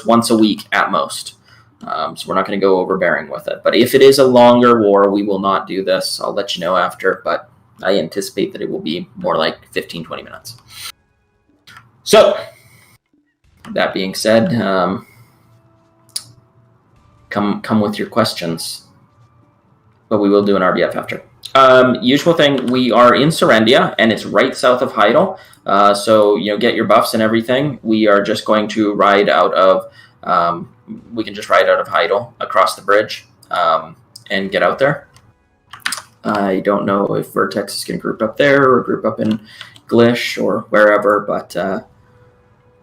once a week at most. So we're not going to go overbearing with it. But if it is a longer war, we will not do this. I'll let you know after, but I anticipate that it will be more like 15, 20 minutes. So, that being said, come with your questions. But we will do an RBF after. Usual thing, we are in Serendia, and it's right south of Heidel. So, get your buffs and everything. We are just going to ride out of... we can just ride out of Heidel across the bridge and get out there. I don't know if Vertex is going to group up there or group up in Glish or wherever, but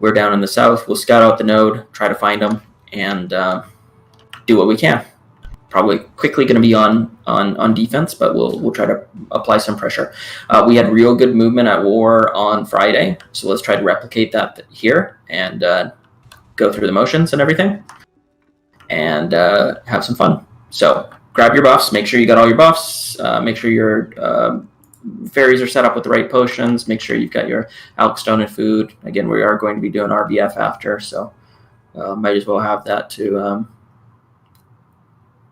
we're down in the south. We'll scout out the node, try to find them, and do what we can. Probably quickly going to be on defense, but we'll try to apply some pressure. We had real good movement at war on Friday, so let's try to replicate that here and go through the motions and everything, and have some fun. So grab your buffs. Make sure you got all your buffs. Make sure your fairies are set up with the right potions. Make sure you've got your Alkstone and food. Again, we are going to be doing RBF after, so might as well have that to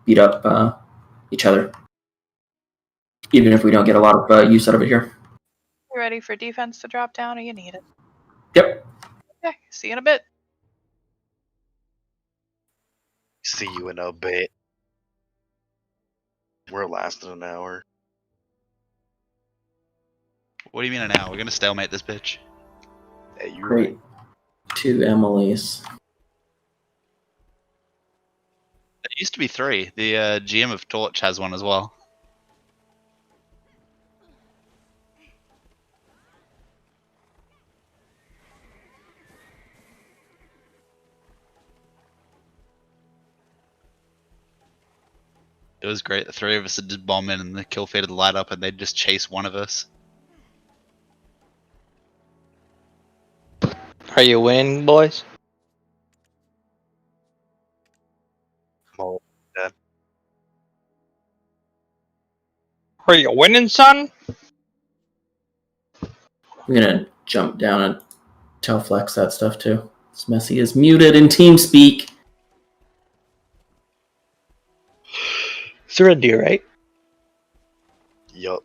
beat up each other, even if we don't get a lot of use out of it here. You ready for defense to drop down, or you need it? Yep. Okay, see you in a bit. See you in a bit. We're lasting an hour. What do you mean an hour? We're gonna stalemate this bitch. Yeah, you're Great. right. 2 Emily's. It used to be 3. The GM of Torch has one as well. It was great. The 3 of us would just bomb in and the kill feed would light up and they'd just chase one of us. Are you winning, boys? Oh, Are you winning, son? I'm gonna jump down and tell Flex that stuff too. This Messy is muted in TeamSpeak. Serendia, right? yup.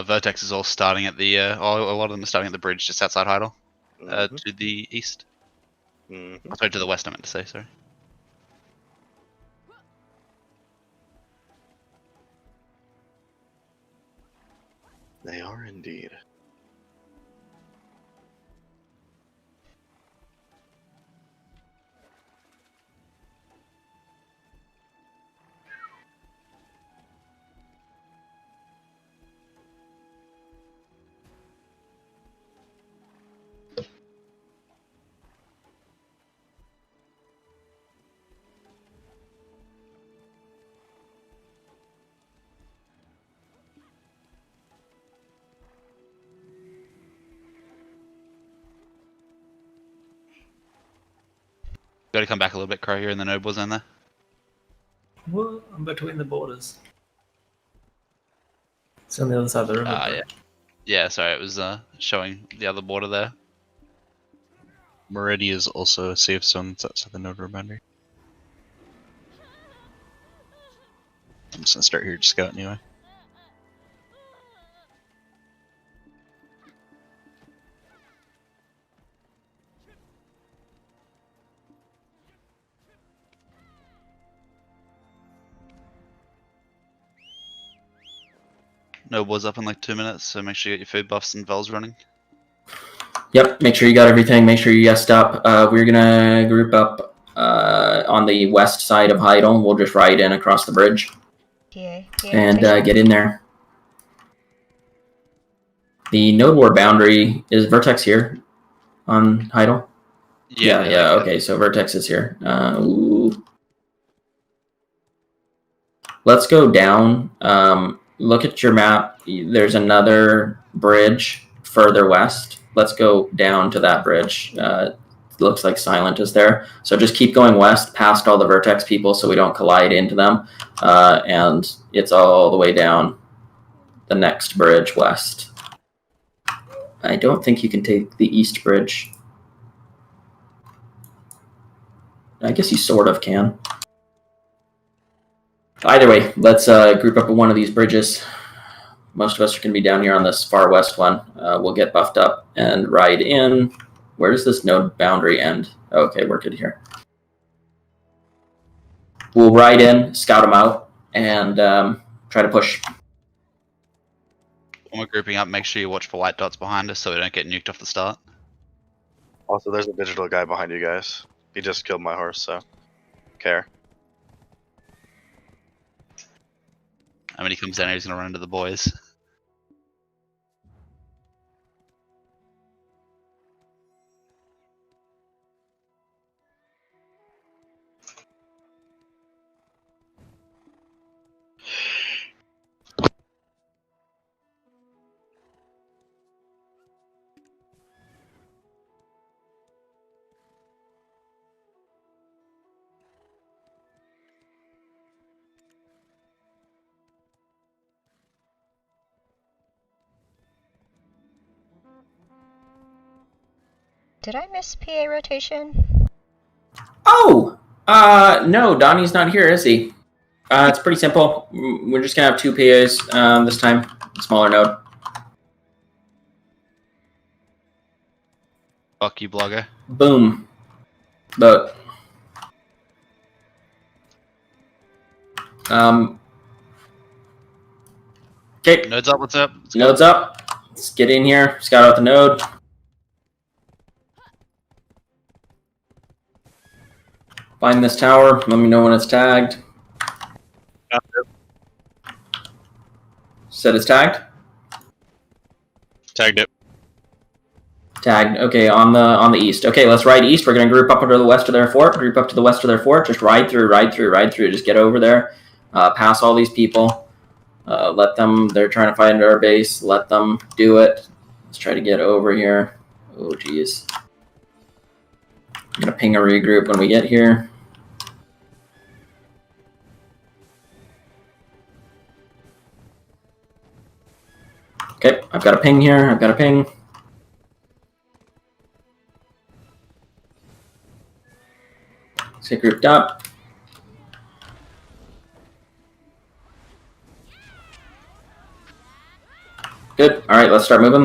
Vertex is all starting at the, a lot of them are starting at the bridge just outside Heidel, Mhm. to the east. Mhm. Sorry, to the west I meant to say, sorry. They are indeed. Gotta come back a little bit, Crow, here in the node was in there. Well, I'm between the borders. It's on the other side of the river. Yeah. Yeah, sorry, it was showing the other border there. Meridia is also a safe zone that's outside the node boundary. I'm just gonna start here to scout anyway. Node was up in like 2 minutes, so make sure you get your food buffs and Vels running. Yep, make sure you got everything. Make sure you yesed up. We're gonna group up on the west side of Heidel. We'll just ride in across the bridge and get in there. The node war boundary is Vertex here. on Heidel? Yeah. like, Okay, so Vertex is here. Ooh. Let's go down. Look at your map. There's another bridge further west. Let's go down to that bridge. Looks like Silent is there. So just keep going west past all the Vertex people so we don't collide into them. And it's all the way down the next bridge west. I don't think you can take the east bridge. I guess you sort of can. Either way, let's group up at one of these bridges. Most of us are going to be down here on this far west one. We'll get buffed up and ride in. Where does this node boundary end? Okay, we're good here. We'll ride in, scout them out, and try to push. when we're grouping up, make sure you watch for white dots behind us so we don't get nuked off the start. Also, there's a digital guy behind you guys. He just killed my horse, so care. And when he comes down, he's gonna run into the boys. Did I miss PA rotation? Oh! No, Donnie's not here, is he? It's pretty simple. We're just gonna have 2 PAs this time. Smaller node. Fuck you, blogger. Boom. But okay, Nodes up, what's up? Let's go. node's up. Let's get in here, scout out the node. Find this tower, let me know when it's tagged. Said it's tagged? Tagged it. Tagged. Okay, on the east. Okay, let's ride east. We're gonna group up to the west of their fort. Group up to the west of their fort. Just ride through. Just get over there. Pass all these people. Let them. They're trying to find our base. Let them do it. Let's try to get over here. Oh, geez. I'm gonna ping a regroup when we get here. Okay, I've got a ping here. I've got a ping. Let's get grouped up. Good. All right, let's start moving.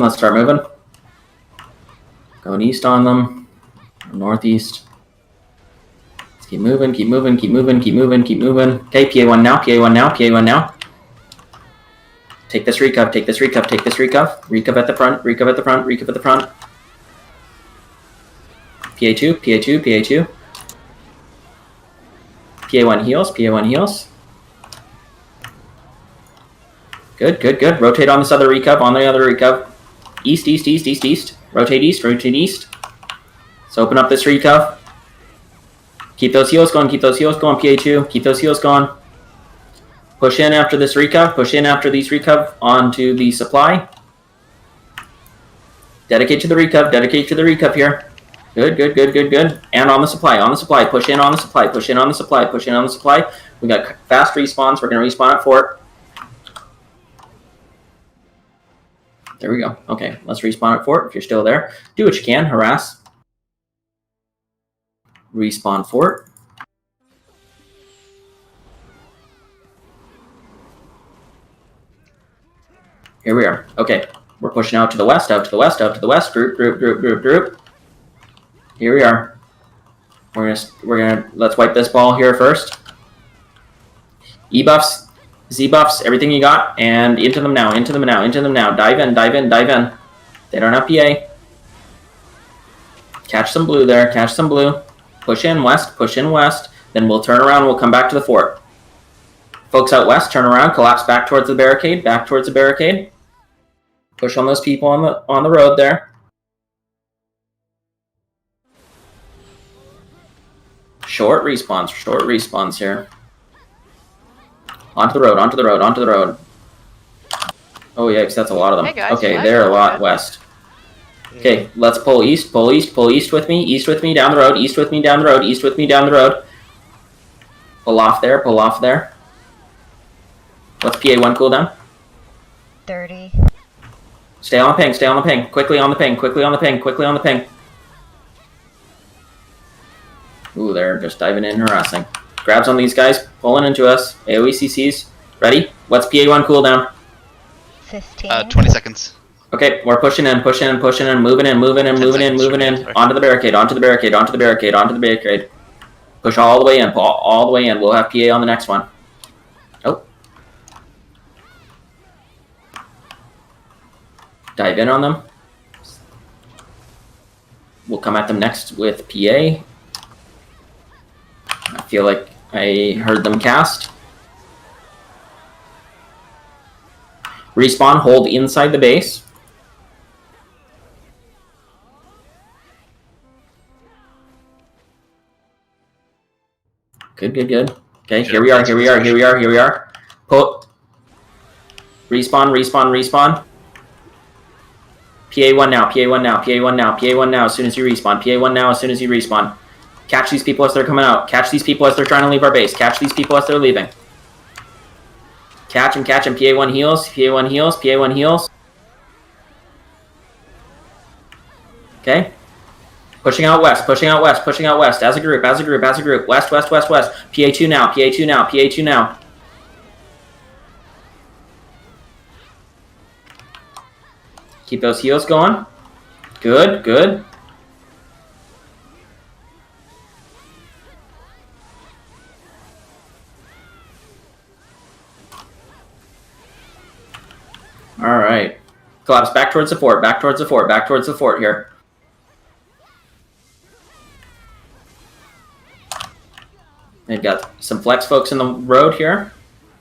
Going east on them. Northeast. Let's keep moving. Okay, PA1 now. Take this recov. Recov at the front. PA2. PA1 heals. Good. Rotate on this other recov. East. Rotate east. So open up this recov. Keep those heals going, PA2. Keep those heals going. Push in after this recov. Push in after these recov onto the supply. Dedicate to the recov here. Good. And on the supply. Push in on the supply. We got fast respawns. We're going to respawn at fort. There we go. Okay, let's respawn at fort if you're still there. Do what you can. Harass. Respawn fort. Here we are. Okay, we're pushing out to the west. Group. Here we are. We're gonna let's wipe this ball here first. E buffs, Z buffs, everything you got, and into them now. Dive in. They don't have PA. Catch some blue there. Push in west. Then we'll turn around. We'll come back to the fort. Folks out west, turn around, collapse back towards the barricade. Push on those people on the road there. Short respawns here. Onto the road, onto the road, onto the road. Oh yeah, that's a lot of them. Hey, guys, Okay, flash they're a lot good. west. Okay, let's pull east with me, down the road, east with me, down the road, east with me, down the road. Pull off there, pull off there. What's PA1 cooldown? 30. Stay on the ping, stay on the ping. Quickly on the ping, quickly on the ping, quickly on the ping. Ooh, they're just diving in, harassing. Grabs on these guys, pulling into us. AoE CCs. Ready? What's PA1 cooldown? 15. 20 seconds. Okay, we're pushing in, moving in. Onto the barricade, onto the barricade, onto the barricade, onto the barricade. Push all the way in, all the way in. We'll have PA on the next one. Oh. Dive in on them. We'll come at them next with PA. I feel like I heard them cast. Respawn, hold inside the base. Good, good, good. Okay, here we are. Put. Respawn. PA1 now, as soon as you respawn. PA1 now, as soon as you respawn. Catch these people as they're coming out. Catch these people as they're trying to leave our base. Catch these people as they're leaving. Catch him. PA1 heals. Okay. Pushing out west. As a group. West. PA2 now. Keep those heals going. Good. Alright. Collapse back towards the fort here. They've got some flex folks in the road here.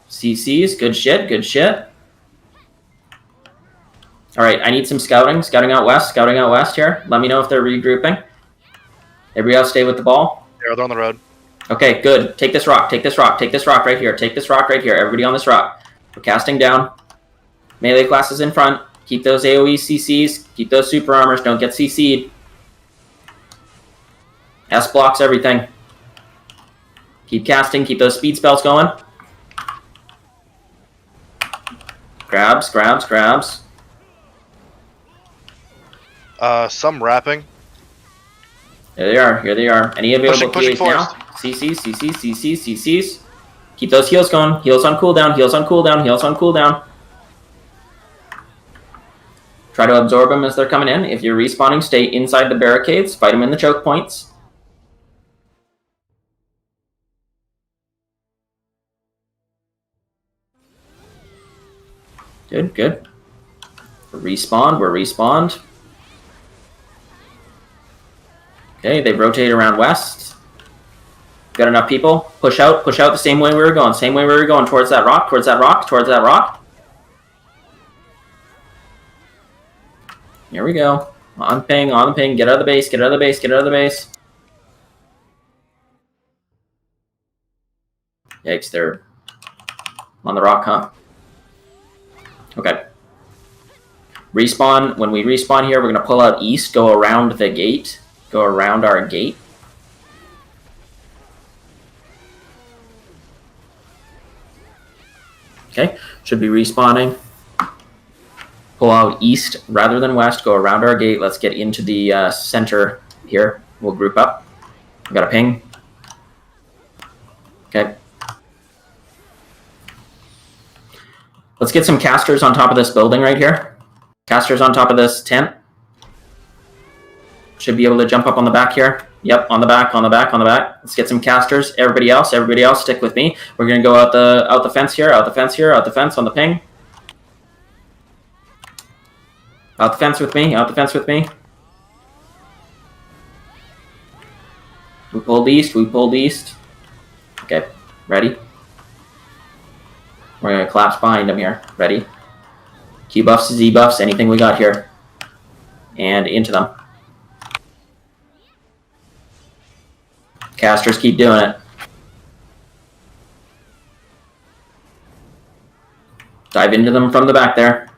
CCs, good shit. Alright, I need some scouting. Scouting out west here. Let me know if they're regrouping. Everybody else stay with the ball. Yeah, they're on the road. Okay, good. Take this rock right here. Everybody on this rock. We're casting down. Melee classes in front. Keep those AoE CCs. Keep those super armors. Don't get CC'd. S blocks everything. Keep casting. Keep those speed spells going. Grabs. Some wrapping. Here they are. Any available Pushing PAs now? CCs. Keep those heals going. Heals on cooldown. Try to absorb them as they're coming in. If you're respawning, stay inside the barricades. Fight them in the choke points. Good. We're respawned. Okay, they've rotated around west. Got enough people. Push out the same way we were going. Towards that rock. Here we go. On the ping. Get out of the base. Yikes, they're on the rock, huh? Okay. Respawn. When we respawn here, we're going to pull out east, go around the gate. Go around our gate. Okay, should be respawning. Pull out east rather than west. Go around our gate. Let's get into the center here. We'll group up. We got a ping. Okay. Let's get some casters on top of this building right here. Casters on top of this tent. Should be able to jump up on the back here. Yep, on the back. Let's get some casters. Everybody else, stick with me. We're gonna go out the fence here, out the fence on the ping. Out the fence with me. We pulled east. Okay, ready? We're gonna collapse behind him here. Ready? Q buffs, Z buffs, anything we got here. And into them. Casters, keep doing it. Dive into them from the back there.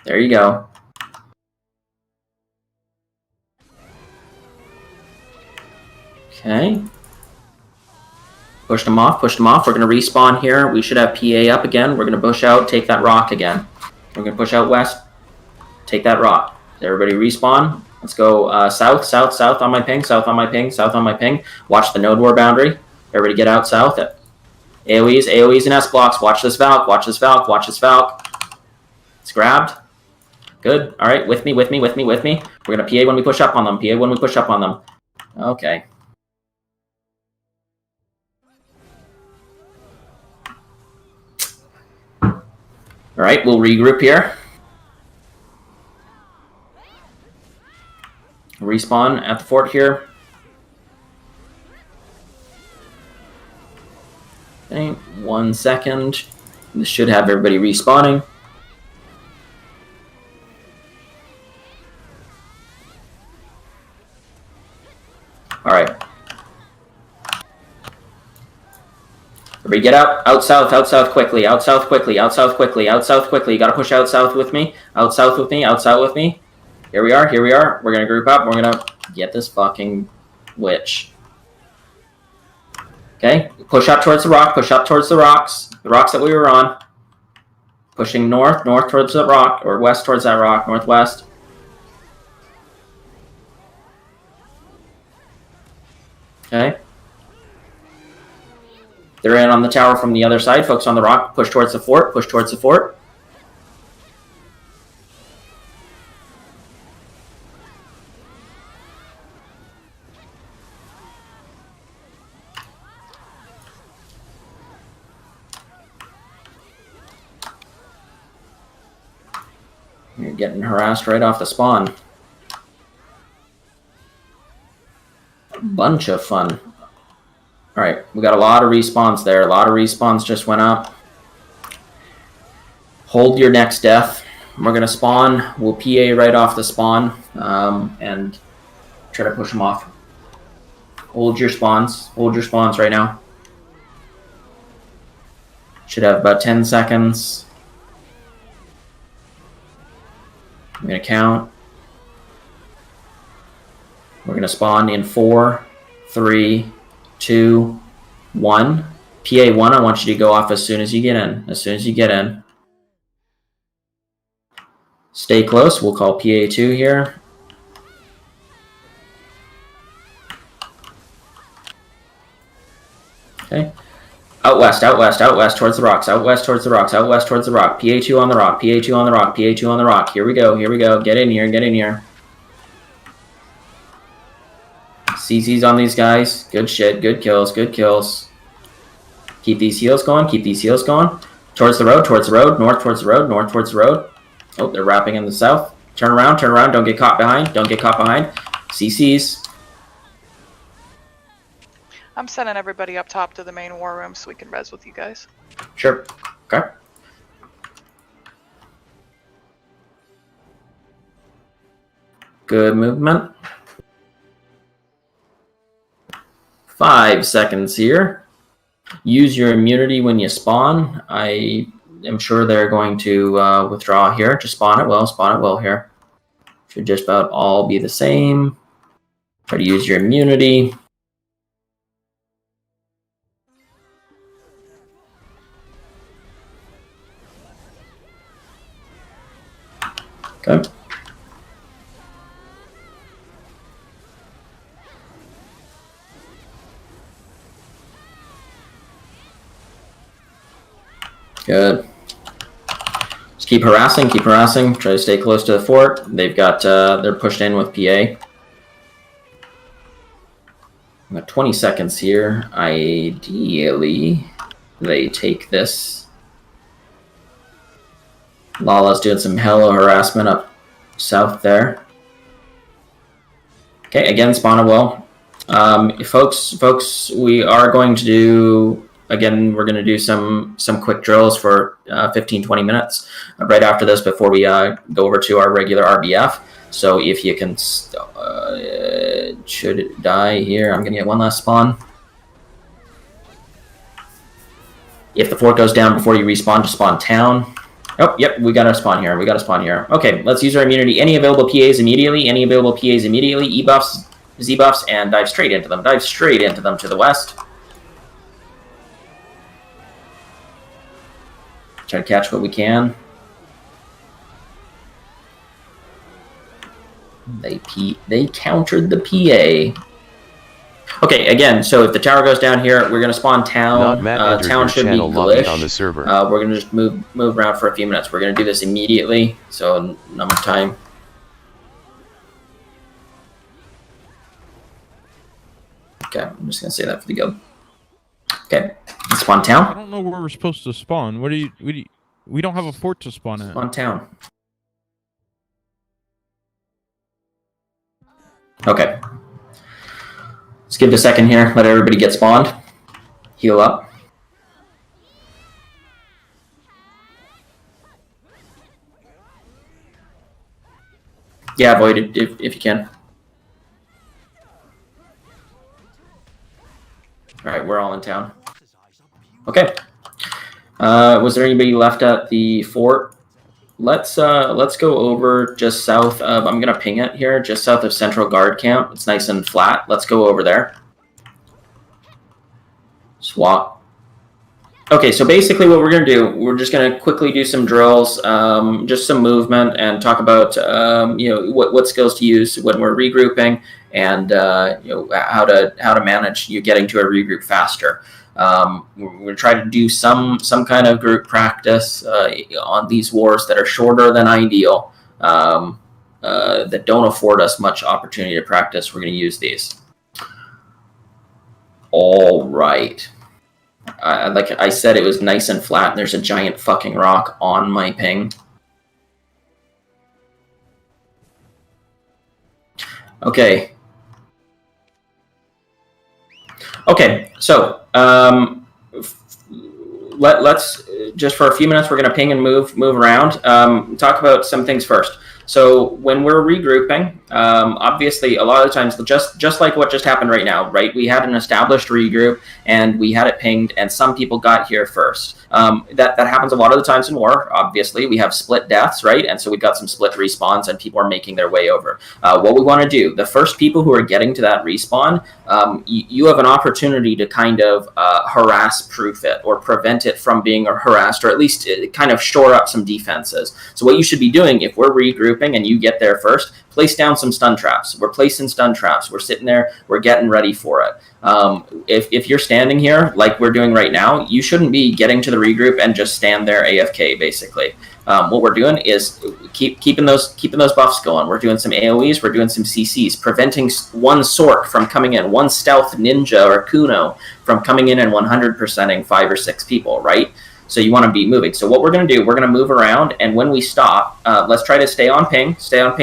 There you go. Okay. Push them off, push them off. We're going to respawn here. We should have PA up again. We're going to push out, take that rock again. We're going to push out west, take that rock. Everybody respawn. Let's go south, south, south on my ping, south on my ping, south on my ping. Watch the node war boundary. Everybody get out south. AoEs, AoEs and S blocks. Watch this Valk, watch this Valk, watch this Valk. It's grabbed. Good. All right, with me, with me, with me, with me. We're going to PA when we push up on them. PA when we push up on them. Okay. All right, we'll regroup here. Respawn at the fort here. Okay, 1 second. This should have everybody respawning. All right. Everybody get out south quickly, out south quickly, out south quickly, out south quickly. You gotta push out south with me, out south with me, out south with me. Here we are, here we are. We're gonna group up, we're gonna get this fucking witch. Okay, push up towards the rock, push up towards the rocks that we were on. Pushing north towards the rock, or west towards that rock, northwest. Okay. They're in on the tower from the other side. Focus on the rock. Push towards the fort. Push towards the fort. You're getting harassed right off the spawn. Bunch of fun. Alright, we got a lot of respawns there. A lot of respawns just went up. Hold your next death. We're going to spawn. We'll PA right off the spawn and try to push them off. Hold your spawns. Hold your spawns right now. Should have about 10 seconds. I'm going to count. We're going to spawn in 4, 3, 2, 1. PA 1, I want you to go off as soon as you get in. As soon as you get in. Stay close. We'll call PA 2 here. Okay. Out west, out west, out west towards the rocks. Out west towards the rocks. Out west towards the rock. PA 2 on the rock. PA 2 on the rock. PA 2 on the rock. Here we go. Here we go. Get in here. Get in here. CC's on these guys. Good shit. Good kills. Good kills. Keep these heals going. Keep these heals going. Towards the road. Towards the road. North towards the road. North towards the road. Oh, they're wrapping in the south. Turn around. Turn around. Don't get caught behind. Don't get caught behind. CC's. I'm sending everybody up top to the main war room so we can res with you guys. Sure. Okay. Good movement. 5 seconds here. Use your immunity when you spawn. I am sure they're going to withdraw here. Just spawn it well here. Should just about all be the same. Try to use your immunity. Okay. Good. Just keep harassing, keep harassing. Try to stay close to the fort. They've got, they're pushed in with PA. I've got 20 seconds here. Ideally, they take this. Lala's doing some hella harassment up south there. Okay, again, spawn a well. Folks, we are going to do, again, we're going to do some quick drills for 15-20 minutes right after this before we go over to our regular RBF. So if you can, should it die here? I'm gonna get one last spawn. If the fort goes down before you respawn, just spawn town. Oh, yep, we got our spawn here. We got a spawn here. Okay, let's use our immunity. Any available PAs immediately. Any available PAs immediately. E buffs, Z buffs, and dive straight into them. Dive straight into them to the west. Try to catch what we can. They countered the PA. Okay, again, so if the tower goes down here, we're going to spawn town. Town should be glish. On the server. We're going to just move around for a few minutes. We're going to do this immediately, so not much time. Okay, I'm just going to say that for the guild. Okay, spawn I town. don't know where we're supposed to spawn. What do you? We don't have a fort to spawn at. Spawn town. Okay. Let's give it a second here. Let everybody get spawned. Heal up. Yeah, avoid it if you can. Alright, we're all in town. Okay. Was there anybody left at the fort? Let's go over just south of, I'm gonna ping it here, just south of Central Guard Camp. It's nice and flat. Let's go over there. Swap. Okay, so basically what we're gonna do, we're just gonna quickly do some drills, just some movement, and talk about what skills to use when we're regrouping, and how to manage you getting to a regroup faster. We're going to try to do some kind of group practice on these wars that are shorter than ideal, that don't afford us much opportunity to practice. We're going to use these. All right. Like I said, it was nice and flat, and there's a giant fucking rock on my ping. Okay. Okay, so let's just for a few minutes, we're going to ping and move around. Talk about some things first. So when we're regrouping, obviously a lot of the times, just like what just happened right now, right? We had an established regroup and we had it pinged, and some people got here first. That happens a lot of the times in war. Obviously, we have split deaths, right? And so we've got some split respawns, and people are making their way over. What we want to do, the first people who are getting to that respawn, you have an opportunity to kind of harass-proof it or prevent it from being harassed, or at least kind of shore up some defenses. So what you should be doing if we're regrouping and you get there first, place down some stun traps. We're placing stun traps. We're sitting there. We're getting ready for it. If you're standing here like we're doing right now, you shouldn't be getting to the regroup and just stand there AFK. Basically, what we're doing is keeping those buffs going. We're doing some AOE's. We're doing some CCs, preventing one Sork from coming in, one stealth ninja or Kuno from coming in and 100%ing 5 or 6 people. Right. So you want to be moving. So what we're going to do, we're going to move around, and when we stop, let's try to stay on ping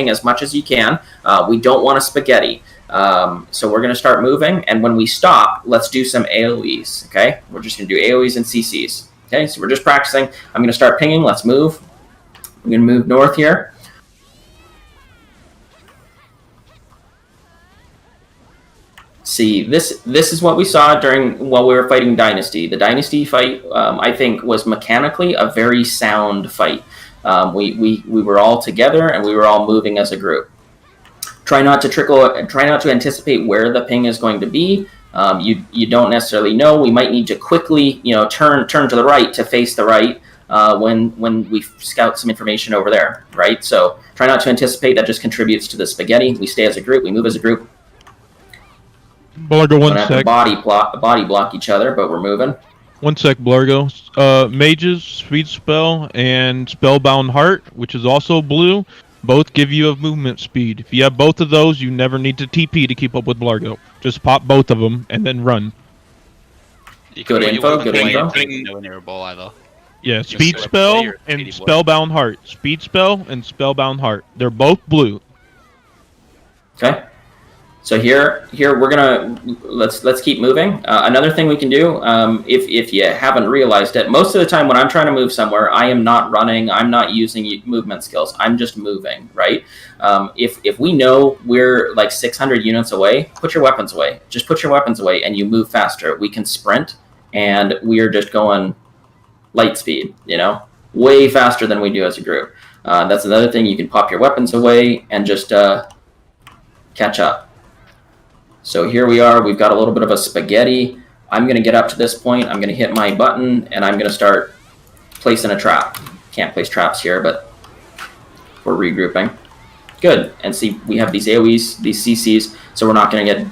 as much as you can. We don't want a spaghetti. So we're going to start moving, and when we stop, let's do some AoEs, okay? We're just going to do AoEs and CCs, okay? So we're just practicing. I'm going to start pinging. Let's move. I'm going to move north here. See, this is what we saw while we were fighting Dynasty. The Dynasty fight, I think, was mechanically a very sound fight. We were all together and we were all moving as a group. Try not to anticipate where the ping is going to be. You don't necessarily know. We might need to quickly, turn to the right to face the right when we scout some information over there, right? So try not to anticipate. That just contributes to the spaghetti. We stay as a group. We move as a group. Blargo, one Don't have sec. to body block each other, but we're moving. One sec, Blargo. Mages, Speed Spell, and Spellbound Heart, which is also blue, both give you a movement speed. If you have both of those, you never need to TP to keep up with Blargo. Just pop both of them and then run. Good info, good info. No near a ball either. Yeah, Just Speed go Spell play or and speedy boy. Spellbound Heart. Speed Spell and Spellbound Heart. They're both blue. Okay. So here we're gonna let's keep moving. Another thing we can do, if you haven't realized it, most of the time when I'm trying to move somewhere, I am not running. I'm not using movement skills. I'm just moving, right? If we know we're like 600 units away, put your weapons away. Just put your weapons away, and you move faster. We can sprint, and we are just going light speed. Way faster than we do as a group. That's another thing. You can pop your weapons away and just catch up. So here we are. We've got a little bit of a spaghetti. I'm going to get up to this point. I'm going to hit my button, and I'm going to start placing a trap. Can't place traps here, but we're regrouping. Good. And see, we have these AoEs, these CCs, so we're not going to get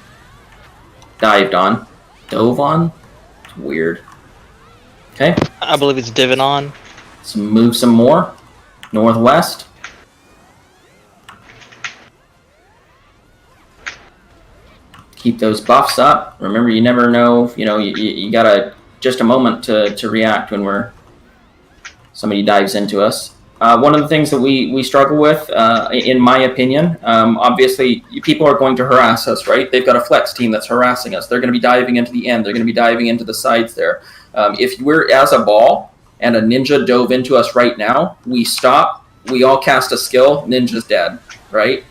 dived on. Dove on? It's weird. Okay. I believe it's divin on. Let's move some more. Northwest. Keep those buffs up. Remember, you never know. You gotta just a moment to react when somebody dives into us. One of the things that we struggle with, in my opinion, obviously people are going to harass us, right? They've got a flex team that's harassing us. They're going to be diving into the end. They're going to be diving into the sides there. If we're as a ball and a ninja dove into us right now, we stop. We all cast a skill. Ninja's dead, right?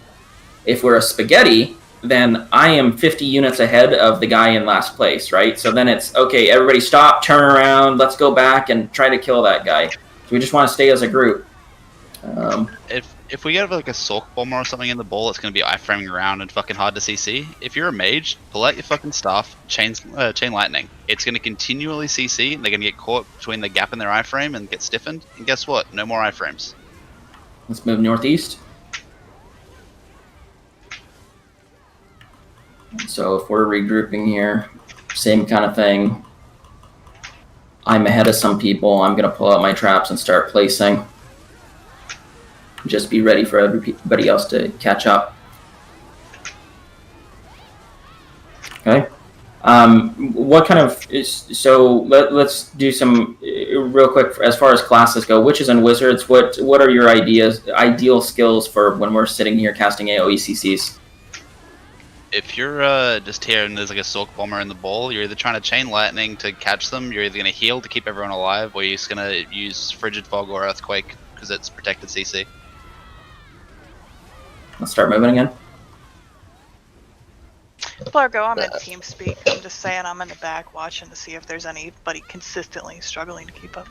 If we're a spaghetti, then I am 50 units ahead of the guy in last place, right? So then it's, okay, everybody stop, turn around, let's go back and try to kill that guy. So we just want to stay as a group. If we get like a Sulk Bomber or something in the ball, it's going to be iframing around and fucking hard to CC. If you're a mage, pull out your fucking staff, chain lightning. It's going to continually CC, and they're going to get caught between the gap in their iframe and get stiffened. And guess what? No more iframes. Let's move northeast. So if we're regrouping here, same kind of thing. I'm ahead of some people. I'm going to pull out my traps and start placing. Just be ready for everybody else to catch up. Okay. What kind of so let's do some real quick as far as classes go. Witches and wizards. What are your ideal skills for when we're sitting here casting AoE CCs? If you're just here and there's like a Sulk Bomber in the ball, you're either trying to chain lightning to catch them, you're either going to heal to keep everyone alive, or you're just going to use Frigid Fog or Earthquake because it's protected CC. Let's start moving again. Largo, I'm in team speak. I'm just saying I'm in the back watching to see if there's anybody consistently struggling to keep up.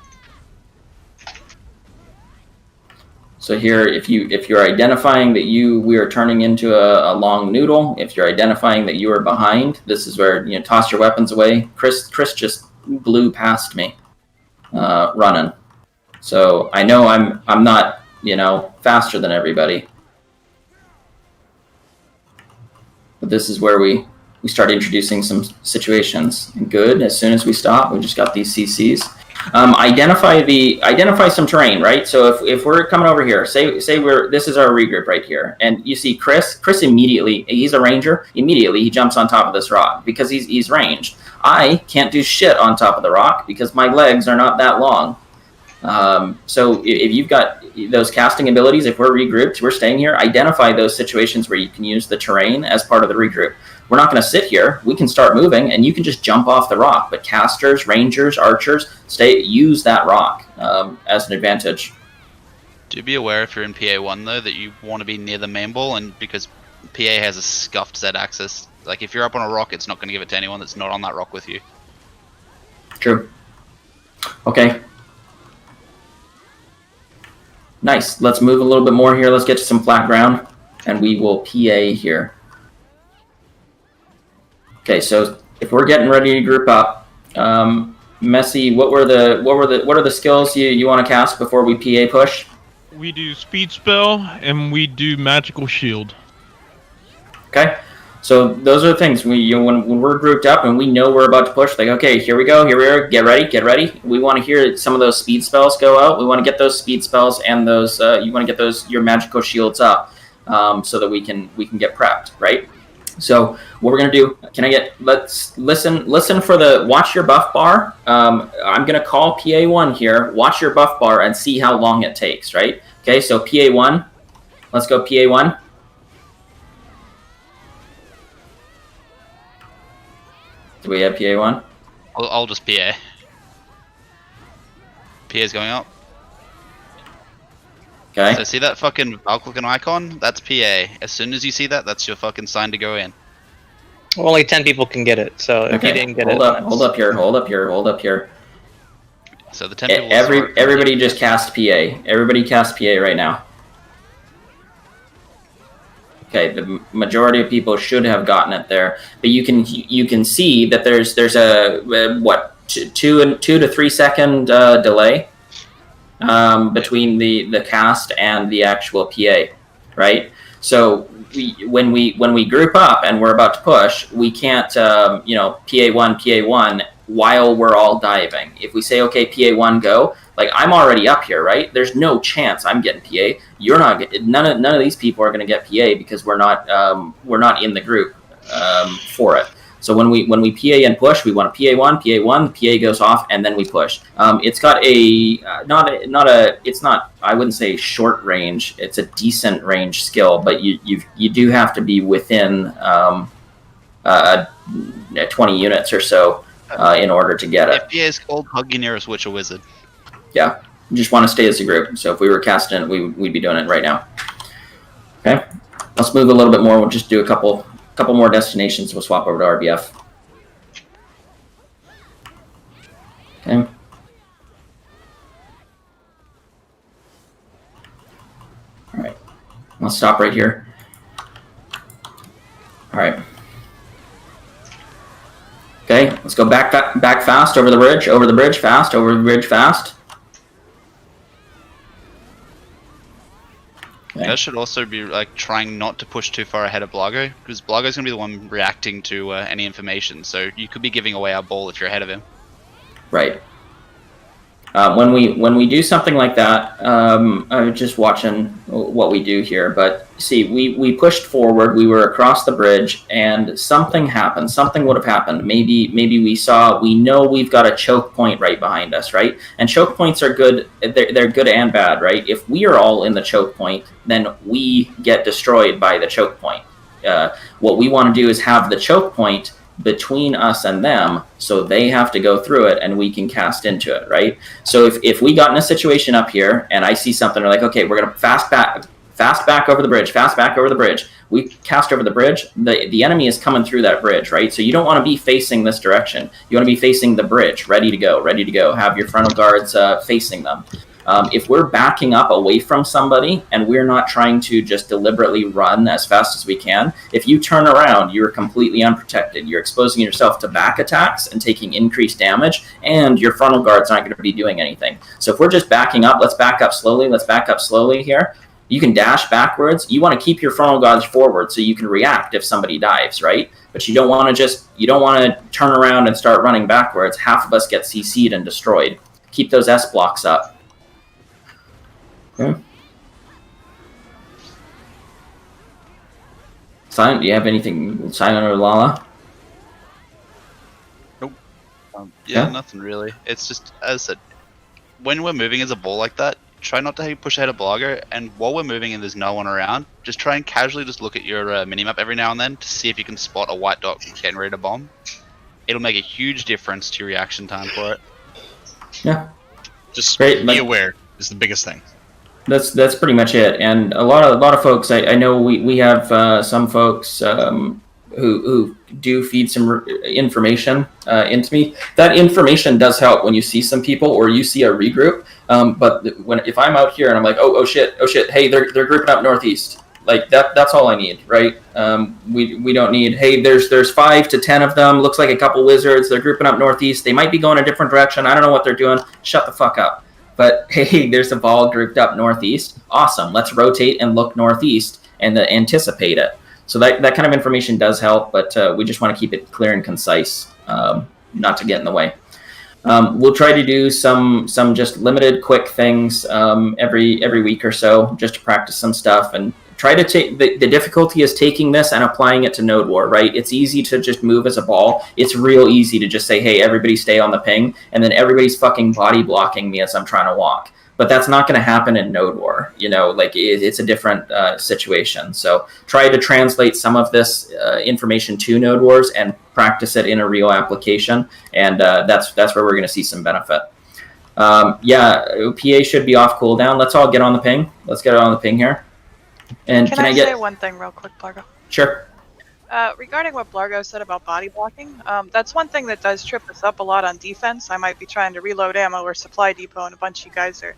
So here, if you're identifying that we are turning into a long noodle, if you're identifying that you are behind, this is where toss your weapons away. Chris just blew past me, running. So I know I'm not faster than everybody, but this is where we start introducing some situations. Good. As soon as we stop, we just got these CCs. Identify some terrain, right? So if we're coming over here, say this is our regroup right here, and you see Chris immediately, he's a ranger, immediately he jumps on top of this rock because he's ranged. I can't do shit on top of the rock because my legs are not that long. So if you've got those casting abilities, if we're regrouped, we're staying here, identify those situations where you can use the terrain as part of the regroup. We're not going to sit here. We can start moving, and you can just jump off the rock. But casters, rangers, archers, use that rock as an advantage. Do be aware if you're in PA1 though that you want to be near the main ball, and because PA has a scuffed Z axis, like if you're up on a rock, it's not going to give it to anyone that's not on that rock with you. True. Okay. Nice. Let's move a little bit more here. Let's get to some flat ground, and we will PA here. Okay, so if we're getting ready to group up, Messi, what are the skills you want to cast before we PA push? We do speed spell and we do magical shield. Okay, so those are the things when we're grouped up and we know we're about to push. Like, okay, here we go, here we are. Get ready. We want to hear some of those speed spells go out. We want to get those speed spells and those. You want to get your magical shields up, so that we can get prepped, right? So what we're gonna do? Let's listen for watch your buff bar. I'm gonna call PA1 here. Watch your buff bar and see how long it takes. Right? Okay. So PA1. Let's go PA1. Do we have PA1? I'll just PA. PA's going up. Okay. So see that fucking Valk-looking icon? That's PA. As soon as you see that, that's your fucking sign to go in. Only 10 people can get it, so if Okay. you didn't get hold it, up, hold up here, hold up here, hold up here. So the 10 people will start- Everybody just cast PA. Everybody cast PA right now. Okay, the majority of people should have gotten it there, but you can see that there's a what 2 to 3 second delay between the cast and the actual PA, right? So when we group up and we're about to push, we can't PA1 while we're all diving. If we say okay, PA1 go, like I'm already up here, right? There's no chance I'm getting PA. You're not. None of these people are going to get PA because we're not in the group for it. So when we PA and push, we want a PA1, PA goes off, and then we push. It's got it's not, I wouldn't say short range. It's a decent range skill, but you do have to be within 20 units or so in order to get it. If PA is called, hug your nearest witch or wizard. Yeah, you just want to stay as a group. So if we were casting it, we'd be doing it right now. Okay, let's move a little bit more. We'll just do a couple more destinations. We'll swap over to RBF. Okay. All right. Let's stop right here. All right. Okay, let's go back fast over the bridge, fast, over the bridge fast. Okay. That should also be like trying not to push too far ahead of Blago, because Blago's gonna be the one reacting to any information. So you could be giving away our ball if you're ahead of him. Right. When we do something like that, I was just watching what we do here. But see, we pushed forward. We were across the bridge, and something happened. Something would have happened. Maybe we know we've got a choke point right behind us, right? And choke points are good. They're good and bad, right? If we are all in the choke point, then we get destroyed by the choke point. What we want to do is have the choke point between us and them, so they have to go through it and we can cast into it, right? So if we got in a situation up here and I see something, we're like, okay, we're gonna fast back over the bridge. We cast over the bridge, the enemy is coming through that bridge, right? So you don't want to be facing this direction. You want to be facing the bridge, ready to go, have your frontal guards facing them. If we're backing up away from somebody and we're not trying to just deliberately run as fast as we can, if you turn around, you're completely unprotected. You're exposing yourself to back attacks and taking increased damage, and your frontal guard's not going to be doing anything. So if we're just backing up, let's back up slowly here. You can dash backwards. You want to keep your frontal guards forward so you can react if somebody dives, right? But you don't want to turn around and start running backwards. Half of us get CC'd and destroyed. Keep those S blocks up. Okay. Silent, do you have anything? Silent or Lala? Nope. Yeah? Nothing really. It's just, as I said, when we're moving as a ball like that, try not to push ahead of Blago, and while we're moving and there's no one around, just try and casually just look at your minimap every now and then to see if you can spot a white dot getting ready to bomb. It'll make a huge difference to your reaction time for it. Yeah. Just Great, be aware is the biggest thing. That's pretty much it. And a lot of folks, I know we have some folks who do feed some information into me. That information does help when you see some people or you see a regroup. But if I'm out here and I'm like, oh shit, hey, they're grouping up northeast. Like that's all I need, right? We don't need, hey, there's 5 to 10 of them. Looks like a couple wizards. They're grouping up northeast. They might be going a different direction. I don't know what they're doing. Shut the fuck up. But hey, there's a ball grouped up northeast. Awesome. Let's rotate and look northeast and anticipate it. So that kind of information does help, but we just want to keep it clear and concise, not to get in the way. We'll try to do some just limited, quick things every week or so, just to practice some stuff and try to take the difficulty is taking this and applying it to Node War, right? It's easy to just move as a ball. It's real easy to just say, hey, everybody stay on the ping, and then everybody's fucking body blocking me as I'm trying to walk. but that's not going to happen in Node War. It's a different situation. So try to translate some of this information to Node Wars and practice it in a real application, and that's where we're going to see some benefit. PA should be off cooldown. Let's all get on the ping. Let's get on the ping here. And Can I say one thing real quick, Blargo? Sure. Regarding what Blargo said about body blocking, that's one thing that does trip us up a lot on defense. I might be trying to reload ammo or supply depot, and a bunch of you guys are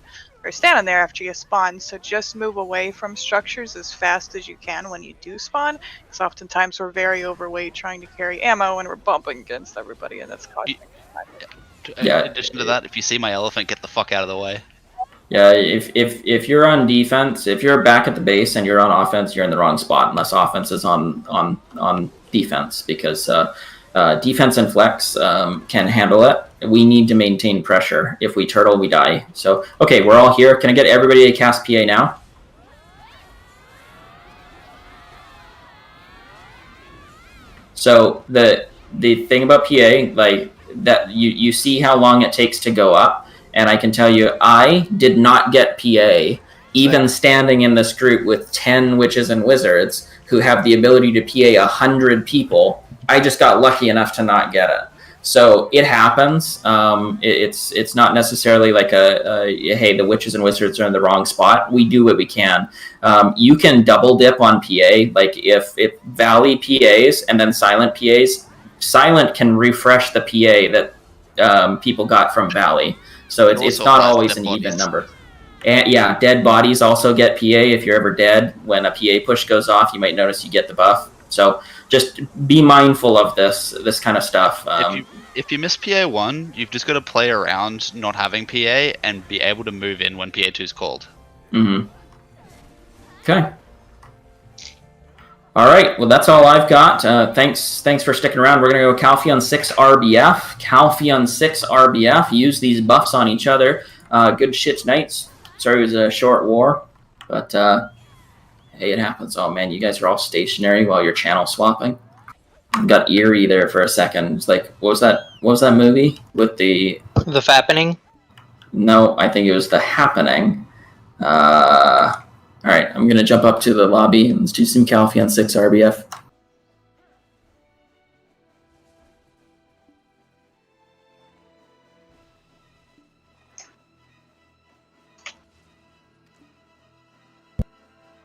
standing there after you spawn. So just move away from structures as fast as you can when you do spawn, because oftentimes we're very overweight trying to carry ammo and we're bumping against everybody, and that's causing. In addition to that, if you see my elephant, get the fuck out of the way. Yeah, if you're on defense, if you're back at the base and you're on offense, you're in the wrong spot unless offense is on defense, because defense and flex can handle it. We need to maintain pressure. If we turtle, we die. So, okay, we're all here. Can I get everybody to cast PA now? So the thing about PA, like that, you see how long it takes to go up. And I can tell you, I did not get PA, even standing in this group with 10 witches and wizards who have the ability to PA 100 people. I just got lucky enough to not get it. So it happens. It's not necessarily like hey, the witches and wizards are in the wrong spot. We do what we can. You can double dip on PA. Like if Valley PAs and then Silent PAs, Silent can refresh the PA that people got from Valley. So it's not always an even number. And yeah, dead bodies also get PA. If you're ever dead, when a PA push goes off, you might notice you get the buff. So just be mindful of this kind of stuff. If you miss PA 1, you've just got to play around not having PA and be able to move in when PA 2 is called. Mm-hmm. Okay. All right, well, that's all I've got. Thanks for sticking around. We're going to go Calpheon 6 RBF. Calpheon 6 RBF. Use these buffs on each other. Good shit tonight. Sorry it was a short war, but hey, it happens. Oh, man, you guys are all stationary while you're channel swapping. Got eerie there for a second. It's like, what was that movie with the... The Fappening? No, I think it was The Happening. All right, I'm going to jump up to the lobby and let's do some Calpheon 6 RBF.